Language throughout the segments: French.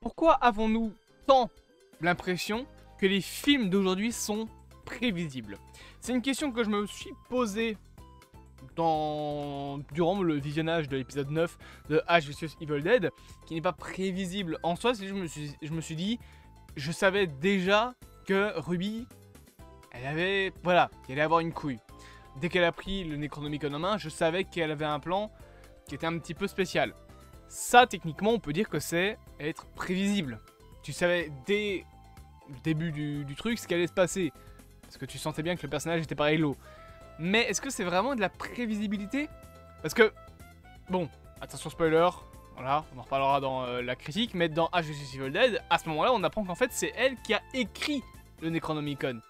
Pourquoi avons-nous tant l'impression que les films d'aujourd'hui sont prévisibles? C'est une question que je me suis posée durant le visionnage de l'épisode 9 de Ash vs Evil Dead, qui n'est pas prévisible en soi. C'est juste je me suis dit, je savais déjà que Ruby, elle avait, voilà, qu'elle allait avoir une couille. Dès qu'elle a pris le Necronomicon en main, je savais qu'elle avait un plan qui était un petit peu spécial. Ça, techniquement, on peut dire que c'est être prévisible. Tu savais dès le début du truc ce qui allait se passer. Parce que tu sentais bien que le personnage était pas réglo. Mais est-ce que c'est vraiment de la prévisibilité? Parce que, bon, attention spoiler, voilà, on en reparlera dans la critique, mais dans Ash vs Evil Dead, à ce moment-là, on apprend qu'en fait, c'est elle qui a écrit le Necronomicon.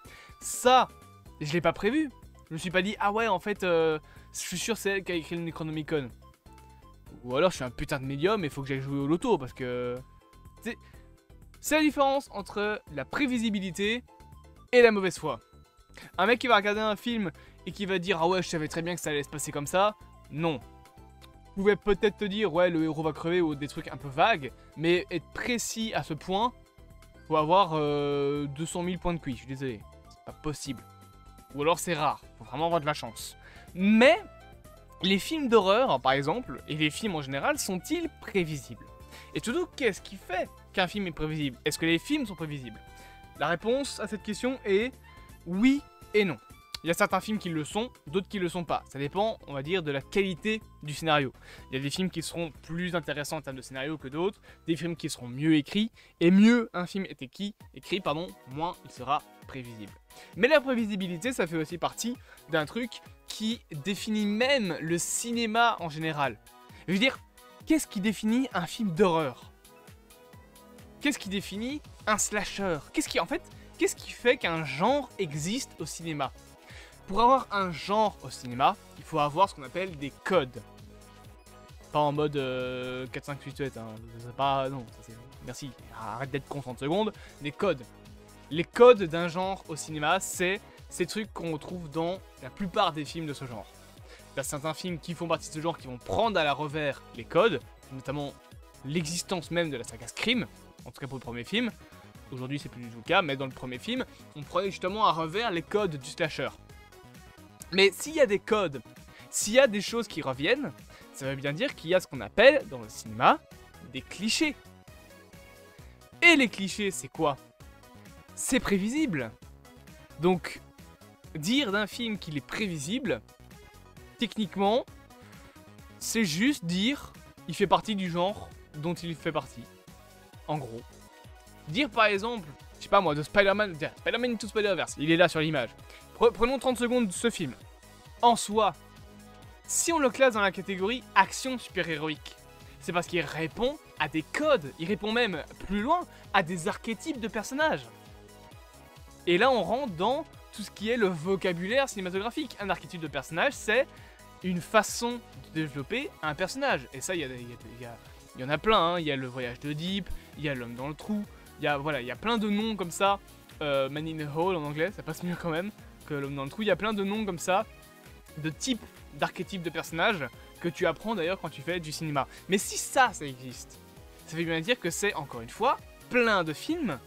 Ça, je l'ai pas prévu. Je me suis pas dit, ah ouais, en fait, je suis sûr c'est elle qui a écrit le Necronomicon. Ou alors je suis un putain de médium et il faut que j'aille jouer au loto parce que... C'est la différence entre la prévisibilité et la mauvaise foi. Un mec qui va regarder un film et qui va dire « Ah ouais, je savais très bien que ça allait se passer comme ça », non. Vous pouvez peut-être te dire « Ouais, le héros va crever » ou des trucs un peu vagues, mais être précis à ce point, faut avoir 200 000 points de QI, je suis désolé. C'est pas possible. Ou alors c'est rare, faut vraiment avoir de la chance. Mais... les films d'horreur, par exemple, et les films en général, sont-ils prévisibles? Et surtout, qu'est-ce qui fait qu'un film est prévisible? Est-ce que les films sont prévisibles? La réponse à cette question est oui et non. Il y a certains films qui le sont, d'autres qui le sont pas. Ça dépend, on va dire, de la qualité du scénario. Il y a des films qui seront plus intéressants en termes de scénario que d'autres, des films qui seront mieux écrits, et mieux un film est écrit, moins il sera prévisible. Mais la prévisibilité, ça fait aussi partie d'un truc qui définit même le cinéma en général. Je veux dire, qu'est-ce qui définit un film d'horreur? Qu'est-ce qui définit un slasher? Qu'est-ce qui fait qu'un genre existe au cinéma? Pour avoir un genre au cinéma, il faut avoir ce qu'on appelle des codes. Pas en mode 4, 5, 8, 7, hein. C'est pas... non, ça c'est... merci, arrête d'être con 30 secondes. Des codes. Les codes d'un genre au cinéma, c'est ces trucs qu'on retrouve dans la plupart des films de ce genre. Il y a certains films qui font partie de ce genre qui vont prendre à la revers les codes, notamment l'existence même de la saga Scream, en tout cas pour le premier film. Aujourd'hui c'est plus du tout le cas, mais dans le premier film, on prenait justement à revers les codes du slasher. Mais s'il y a des codes, s'il y a des choses qui reviennent, ça veut bien dire qu'il y a ce qu'on appelle, dans le cinéma, des clichés. Et les clichés, c'est quoi? C'est prévisible. Donc, dire d'un film qu'il est prévisible, techniquement, c'est juste dire il fait partie du genre dont il fait partie. En gros. Dire par exemple, je sais pas moi, de Spider-Man Into Spider-Verse, il est là sur l'image. Prenons 30 secondes de ce film. En soi, si on le classe dans la catégorie action super-héroïque, c'est parce qu'il répond à des codes, il répond même plus loin à des archétypes de personnages. Et là on rentre dans tout ce qui est le vocabulaire cinématographique. Un archétype de personnage, c'est une façon de développer un personnage. Et ça, il y en a plein, hein. Il y a le voyage de Deep, il y a l'homme dans le trou, il y a plein de noms comme ça. Man in the Hole en anglais, ça passe mieux quand même que l'homme dans le trou. Il y a plein de noms comme ça, de types d'archétypes de personnages, que tu apprends d'ailleurs quand tu fais du cinéma. Mais si ça existe, ça veut bien dire que c'est, encore une fois, plein de films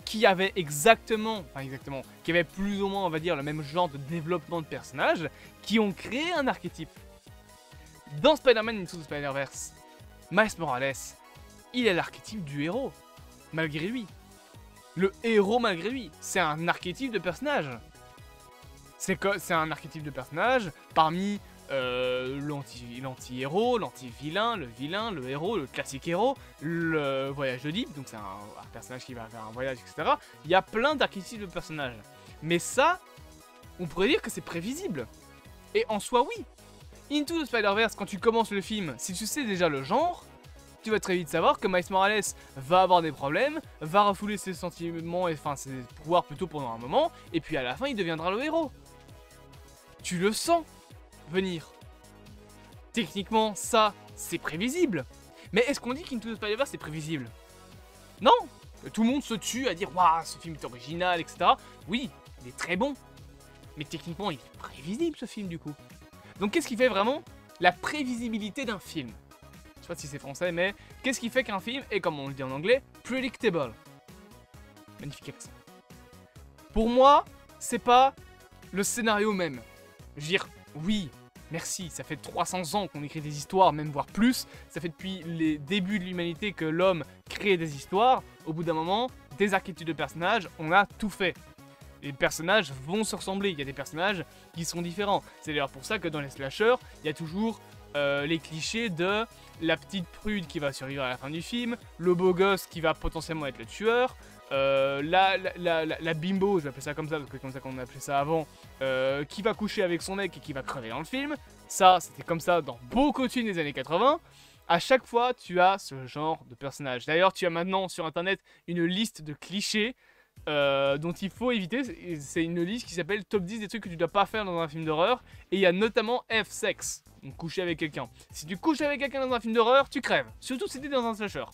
qui avaient qui avaient plus ou moins, on va dire, le même genre de développement de personnages, qui ont créé un archétype. Dans Spider-Man Into the Spider-Verse, Miles Morales, il est l'archétype du héros, malgré lui. Le héros malgré lui, c'est un archétype de personnage. C'est un archétype de personnage parmi l'anti-héros, l'anti-vilain, le vilain, le héros, le classique héros, le voyage de Deep, donc c'est un personnage qui va faire un voyage, etc. Il y a plein d'archétypes de personnages. Mais ça, on pourrait dire que c'est prévisible. Et en soi, oui. Into the Spider-Verse, quand tu commences le film, si tu sais déjà le genre, tu vas très vite savoir que Miles Morales va avoir des problèmes, va refouler ses sentiments, ses pouvoirs plutôt pendant un moment, et puis à la fin, il deviendra le héros. Tu le sens venir. Techniquement, ça, c'est prévisible. Mais est-ce qu'on dit qu'Into the Spider-Verse c'est prévisible? Non. Tout le monde se tue à dire « Waouh, ce film est original, etc. » Oui, il est très bon. Mais techniquement, il est prévisible ce film du coup. Donc qu'est-ce qui fait vraiment la prévisibilité d'un film? Je sais pas si c'est français, mais qu'est-ce qui fait qu'un film est, comme on le dit en anglais, predictable? Magnifique accent. Pour moi, c'est pas le scénario même. Je veux dire, oui, merci, ça fait 300 ans qu'on écrit des histoires, même voire plus. Ça fait depuis les débuts de l'humanité que l'homme crée des histoires. Au bout d'un moment, des archétypes de personnages, on a tout fait. Les personnages vont se ressembler, il y a des personnages qui sont différents. C'est d'ailleurs pour ça que dans les slashers, il y a toujours les clichés de la petite prude qui va survivre à la fin du film, le beau gosse qui va potentiellement être le tueur, la bimbo, je vais appeler ça comme ça parce que c'est comme ça qu'on appelait ça avant, qui va coucher avec son mec et qui va crever dans le film. Ça, c'était comme ça dans beaucoup de films des années 80. À chaque fois, tu as ce genre de personnage. D'ailleurs, tu as maintenant sur internet une liste de clichés dont il faut éviter. C'est une liste qui s'appelle Top 10 des trucs que tu dois pas faire dans un film d'horreur. Et il y a notamment F-sex, donc coucher avec quelqu'un. Si tu couches avec quelqu'un dans un film d'horreur, tu crèves. Surtout si t'es dans un slasher.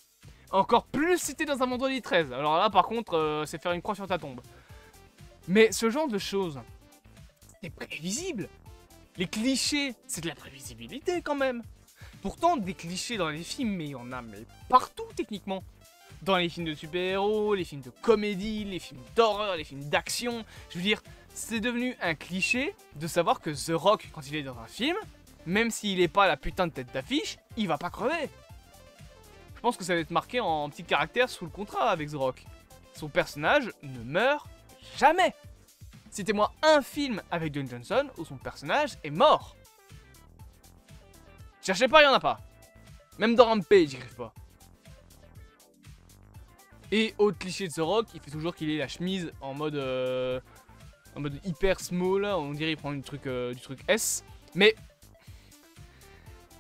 Encore plus si t'es dans un vendredi 13. Alors là, par contre, c'est faire une croix sur ta tombe. Mais ce genre de choses, c'est prévisible. Les clichés, c'est de la prévisibilité quand même. Pourtant, des clichés dans les films, mais il y en a mais partout techniquement. Dans les films de super-héros, les films de comédie, les films d'horreur, les films d'action. Je veux dire, c'est devenu un cliché de savoir que The Rock, quand il est dans un film, même s'il n'est pas la putain de tête d'affiche, il va pas crever. Je pense que ça va être marqué en petit caractère sous le contrat avec The Rock. Son personnage ne meurt jamais. Citez-moi un film avec Dwayne Johnson où son personnage est mort. Cherchez pas, il y en a pas. Même dans Rampage, j'y arrive pas. Et autre cliché de The Rock, il fait toujours qu'il ait la chemise en mode hyper small, on dirait il prend du truc S. Mais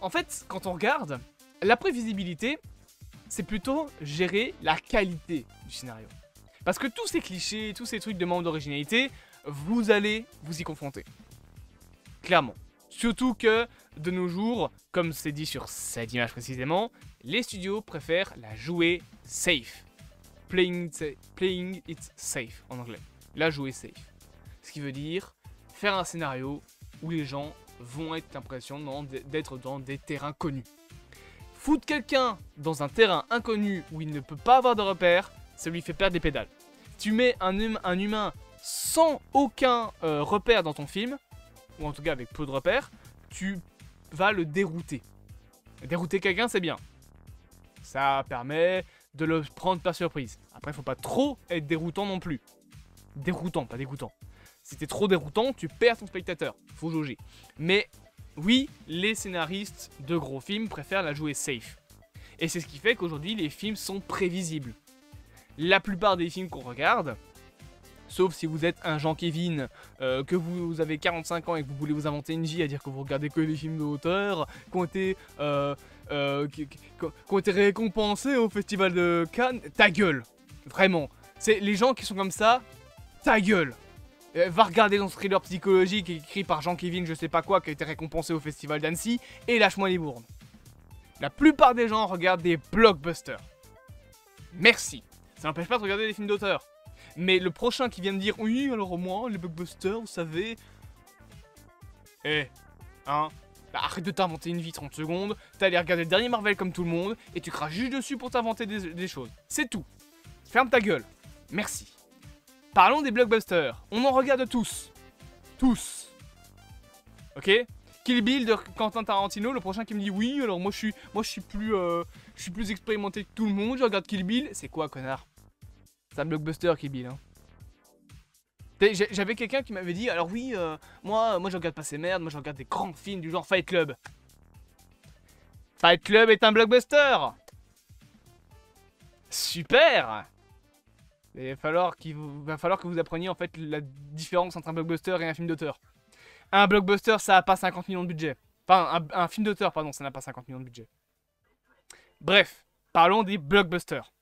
en fait, quand on regarde, la prévisibilité, c'est plutôt gérer la qualité du scénario. Parce que tous ces clichés, tous ces trucs de manque d'originalité, vous allez vous y confronter. Clairement. Surtout que, de nos jours, comme c'est dit sur cette image précisément, les studios préfèrent la jouer safe. Playing it safe en anglais. La jouer safe. Ce qui veut dire faire un scénario où les gens vont être l'impression d'être dans des terrains connus. Foutre quelqu'un dans un terrain inconnu où il ne peut pas avoir de repères, ça lui fait perdre des pédales. Tu mets un humain sans aucun repère dans ton film, ou en tout cas avec peu de repères, tu vas le dérouter. Dérouter quelqu'un, c'est bien. Ça permet de le prendre par surprise. Après, il faut pas trop être déroutant non plus. Déroutant, pas dégoûtant. Si t'es trop déroutant, tu perds ton spectateur. Faut jauger. Mais oui, les scénaristes de gros films préfèrent la jouer safe. Et c'est ce qui fait qu'aujourd'hui, les films sont prévisibles. La plupart des films qu'on regarde, sauf si vous êtes un Jean-Kévin, que vous avez 45 ans et que vous voulez vous inventer une vie à dire que vous regardez que des films d'auteur, qui ont été récompensés au Festival de Cannes, ta gueule. Vraiment. C'est les gens qui sont comme ça, ta gueule. Va regarder dans ce thriller psychologique écrit par Jean-Kévin, je sais pas quoi, qui a été récompensé au Festival d'Annecy, et lâche-moi les bournes. La plupart des gens regardent des blockbusters. Merci. Ça n'empêche pas de regarder des films d'auteur. Mais le prochain qui vient me dire « Oui, alors moi, les blockbusters, vous savez... » Bah, arrête de t'inventer une vie 30 secondes, t'as allé regarder le dernier Marvel comme tout le monde, et tu craches juste dessus pour t'inventer des choses. C'est tout. Ferme ta gueule. Merci. Parlons des blockbusters. On en regarde tous. Tous. Ok ? Kill Bill de Quentin Tarantino, le prochain qui me dit « Oui, alors moi je suis plus expérimenté que tout le monde, je regarde Kill Bill. » C'est quoi, connard ? C'est un blockbuster, Kill Bill, hein. J'avais quelqu'un qui m'avait dit, alors oui, moi je regarde pas ces merdes, moi je regarde des grands films du genre Fight Club. Fight Club est un blockbuster. Super. Il va falloir que vous appreniez en fait la différence entre un blockbuster et un film d'auteur. Un blockbuster, ça a pas 50 millions de budget. Enfin, un film d'auteur, pardon, ça n'a pas 50 millions de budget. Bref, parlons des blockbusters.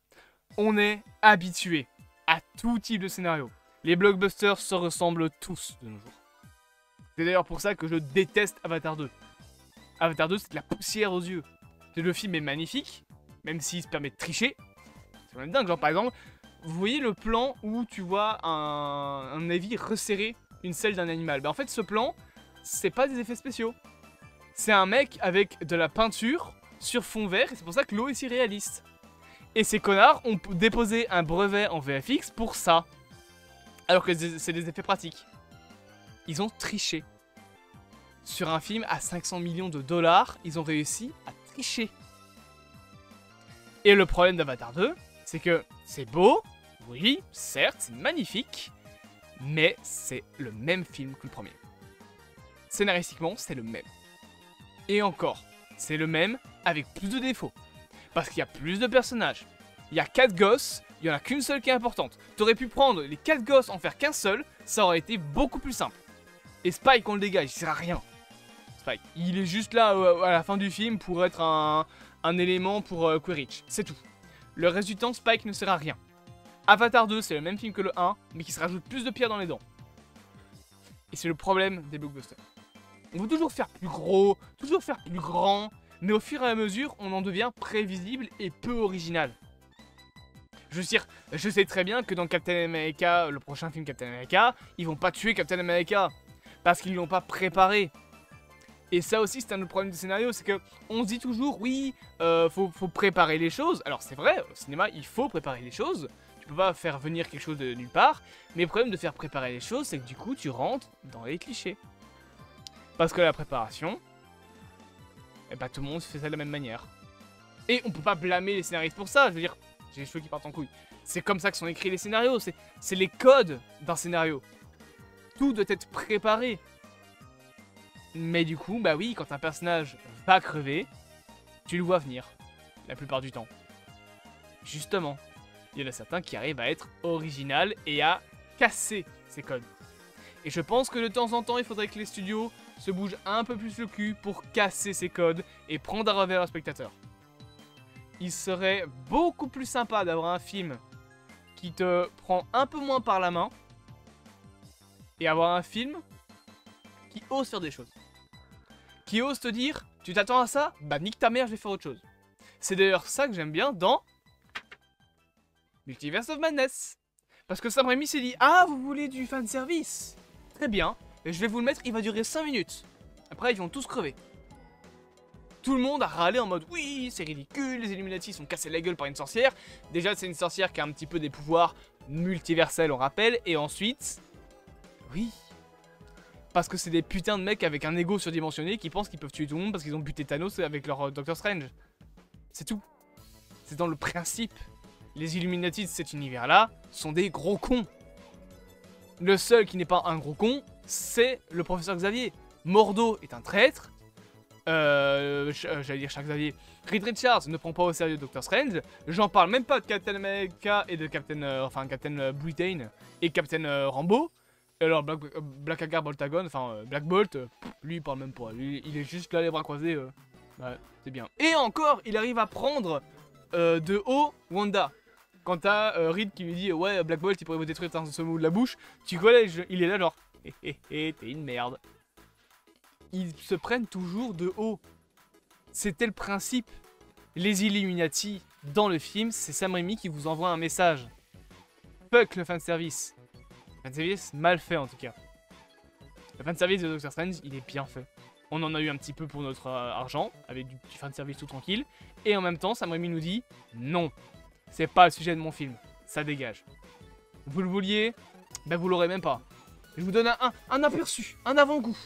On est habitué à tout type de scénario. Les blockbusters se ressemblent tous de nos jours. C'est d'ailleurs pour ça que je déteste Avatar 2. Avatar 2, c'est de la poussière aux yeux. Le film est magnifique, même s'il se permet de tricher. C'est même dingue, genre par exemple, vous voyez le plan où tu vois un navire resserrer une selle d'un animal. En fait, ce plan, c'est pas des effets spéciaux. C'est un mec avec de la peinture sur fond vert et c'est pour ça que l'eau est si réaliste. Et ces connards ont déposé un brevet en VFX pour ça. Alors que c'est des effets pratiques. Ils ont triché. Sur un film à 500 millions de dollars, ils ont réussi à tricher. Et le problème d'Avatar 2, c'est que c'est beau, oui, certes, c'est magnifique, mais c'est le même film que le premier. Scénaristiquement, c'est le même. Et encore, c'est le même avec plus de défauts. Parce qu'il y a plus de personnages. Il y a 4 gosses, il n'y en a qu'une seule qui est importante. T'aurais pu prendre les 4 gosses, en faire qu'un seul, ça aurait été beaucoup plus simple. Et Spike, on le dégage, il sert à rien. Spike, il est juste là à la fin du film pour être un élément pour Quidditch, c'est tout. Le reste du temps, Spike ne sert à rien. Avatar 2, c'est le même film que le 1, mais qui se rajoute plus de pierres dans les dents. Et c'est le problème des blockbusters. On veut toujours faire plus gros, toujours faire plus grand, mais au fur et à mesure, on en devient prévisible et peu original. Je veux dire, je sais très bien que dans Captain America, le prochain film Captain America, ils vont pas tuer Captain America, parce qu'ils l'ont pas préparé. Et ça aussi, c'est un autre problème du scénario, c'est que on se dit toujours, oui, faut préparer les choses. Alors c'est vrai, au cinéma, il faut préparer les choses. Tu peux pas faire venir quelque chose de nulle part. Mais le problème de faire préparer les choses, c'est que du coup, tu rentres dans les clichés. Parce que la préparation, eh ben, tout le monde fait ça de la même manière. Et on peut pas blâmer les scénaristes pour ça, je veux dire, j'ai les cheveux qui partent en couille. C'est comme ça que sont écrits les scénarios, c'est les codes d'un scénario. Tout doit être préparé. Mais du coup, bah oui, quand un personnage va crever, tu le vois venir, la plupart du temps. Justement, il y en a certains qui arrivent à être original et à casser ces codes. Et je pense que de temps en temps, il faudrait que les studios se bougent un peu plus le cul pour casser ces codes et prendre à revers le spectateur. Il serait beaucoup plus sympa d'avoir un film qui te prend un peu moins par la main et avoir un film qui ose faire des choses. Qui ose te dire, tu t'attends à ça? Bah nique ta mère, je vais faire autre chose. C'est d'ailleurs ça que j'aime bien dans Multiverse of Madness. Parce que Sam Raimi s'est dit, ah vous voulez du fanservice? Très bien, et je vais vous le mettre, il va durer 5 minutes. Après ils vont tous crever. Tout le monde a râlé en mode, oui c'est ridicule, les Illuminati sont cassés la gueule par une sorcière. Déjà c'est une sorcière qui a un petit peu des pouvoirs multiversels on rappelle, et ensuite, oui... Parce que c'est des putains de mecs avec un ego surdimensionné qui pensent qu'ils peuvent tuer tout le monde parce qu'ils ont buté Thanos avec leur Doctor Strange. C'est tout. C'est dans le principe. Les Illuminati de cet univers-là sont des gros cons. Le seul qui n'est pas un gros con, c'est le professeur Xavier. Mordo est un traître. J'allais dire Charles Xavier. Reed Richards ne prend pas au sérieux Doctor Strange. J'en parle même pas de Captain America et de Captain Britain et Captain Rambo. Alors Black Hagar Boltagon, Black Bolt, lui il parle même pas, lui, il est juste là les bras croisés, ouais, c'est bien. Et encore, il arrive à prendre de haut Wanda. Quand t'as Reed qui lui dit ouais Black Bolt il pourrait vous détruire dans ce mot de la bouche, tu connais, il est là genre t'es une merde. Ils se prennent toujours de haut. C'était le principe. Les Illuminati dans le film, c'est Sam Raimi qui vous envoie un message. Fuck le fanservice. Fanservice mal fait en tout cas. Le fanservice de Doctor Strange, il est bien fait. On en a eu un petit peu pour notre argent, avec du petit fanservice tout tranquille. Et en même temps, Sam Raimi nous dit, non, c'est pas le sujet de mon film, ça dégage. Vous le vouliez, ben vous l'aurez même pas. Je vous donne un aperçu, un avant-goût,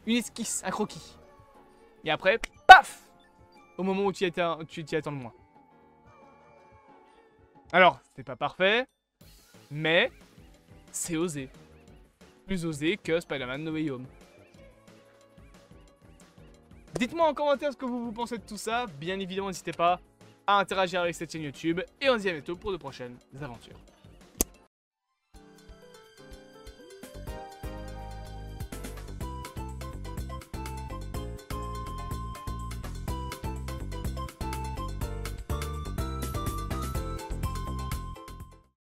une esquisse, un croquis. Et après, paf, au moment où tu t'y attends le moins. Alors, c'est pas parfait, mais... c'est osé. Plus osé que Spider-Man No Way Home. Dites-moi en commentaire ce que vous pensez de tout ça. Bien évidemment, n'hésitez pas à interagir avec cette chaîne YouTube. Et on se dit à bientôt pour de prochaines aventures.